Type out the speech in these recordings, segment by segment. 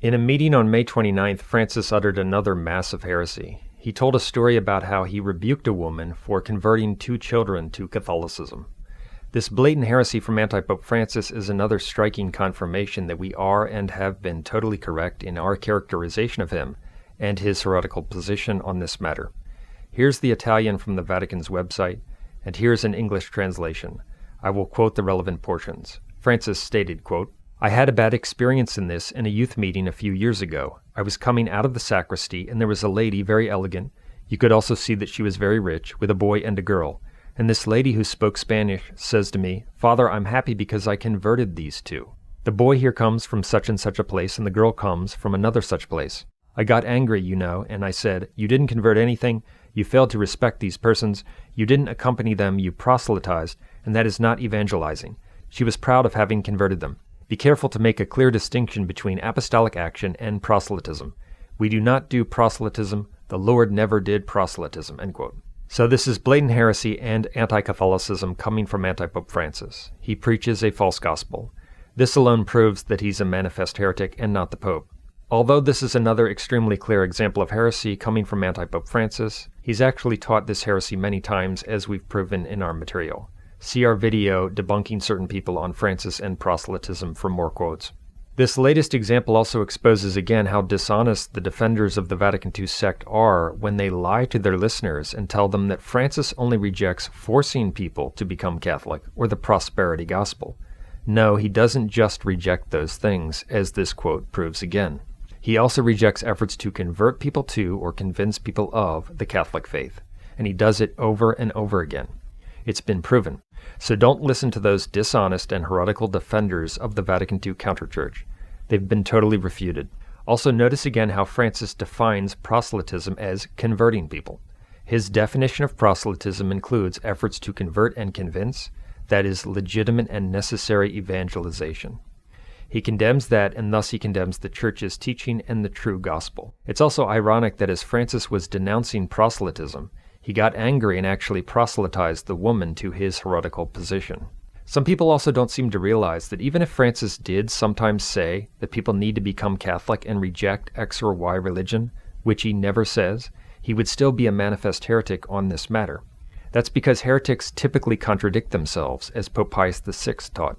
In a meeting on May 29th, Francis uttered another massive heresy. He told a story about how he rebuked a woman for converting 2 children to Catholicism. This blatant heresy from anti-Pope Francis is another striking confirmation that we are and have been totally correct in our characterization of him and his heretical position on this matter. Here's the Italian from the Vatican's website, and here's an English translation. I will quote the relevant portions. Francis stated, quote, "I had a bad experience in this in a youth meeting a few years ago. I was coming out of the sacristy, and there was a lady, very elegant. You could also see that she was very rich, with a boy and a girl. And this lady who spoke Spanish says to me, 'Father, I'm happy because I converted these 2. The boy here comes from such and such a place, and the girl comes from another such place. I got angry, you know, and I said, you didn't convert anything, you failed to respect these persons, you didn't accompany them, you proselytized, and that is not evangelizing.' She was proud of having converted them. Be careful to make a clear distinction between apostolic action and proselytism. We do not do proselytism. The Lord never did proselytism." End quote. So this is blatant heresy and anti-Catholicism coming from anti-Pope Francis. He preaches a false gospel. This alone proves that he's a manifest heretic and not the Pope. Although this is another extremely clear example of heresy coming from anti-Pope Francis, he's actually taught this heresy many times, as we've proven in our material. See our video debunking certain people on Francis and proselytism for more quotes. This latest example also exposes again how dishonest the defenders of the Vatican II sect are when they lie to their listeners and tell them that Francis only rejects forcing people to become Catholic or the prosperity gospel. No, he doesn't just reject those things, as this quote proves again. He also rejects efforts to convert people to or convince people of the Catholic faith, and he does it over and over again. It's been proven. So don't listen to those dishonest and heretical defenders of the Vatican II counterchurch. They've been totally refuted. Also notice again how Francis defines proselytism as converting people. His definition of proselytism includes efforts to convert and convince, that is, legitimate and necessary evangelization. He condemns that, and thus he condemns the Church's teaching and the true gospel. It's also ironic that as Francis was denouncing proselytism, he got angry and actually proselytized the woman to his heretical position. Some people also don't seem to realize that even if Francis did sometimes say that people need to become Catholic and reject X or Y religion, which he never says, he would still be a manifest heretic on this matter. That's because heretics typically contradict themselves, as Pope Pius VI taught.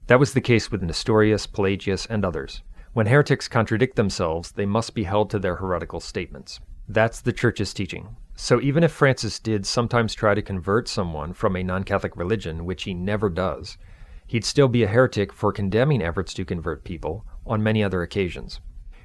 That was the case with Nestorius, Pelagius, and others. When heretics contradict themselves, they must be held to their heretical statements. That's the Church's teaching. So even if Francis did sometimes try to convert someone from a non-Catholic religion, which he never does, he'd still be a heretic for condemning efforts to convert people on many other occasions.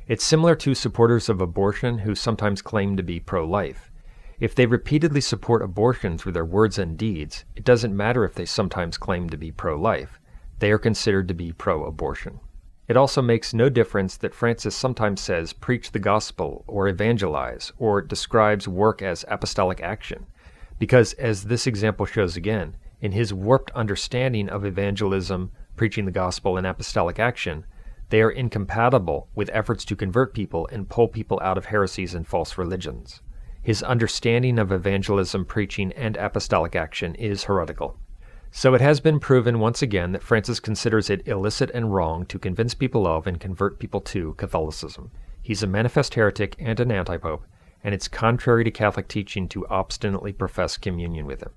It's similar to supporters of abortion who sometimes claim to be pro-life. If they repeatedly support abortion through their words and deeds, it doesn't matter if they sometimes claim to be pro-life. They are considered to be pro-abortion. It also makes no difference that Francis sometimes says preach the gospel or evangelize or describes work as apostolic action, because as this example shows again, in his warped understanding of evangelism, preaching the gospel, and apostolic action, they are incompatible with efforts to convert people and pull people out of heresies and false religions. His understanding of evangelism, preaching, and apostolic action is heretical. So it has been proven once again that Francis considers it illicit and wrong to convince people of and convert people to Catholicism. He's a manifest heretic and an anti-pope, and it's contrary to Catholic teaching to obstinately profess communion with him.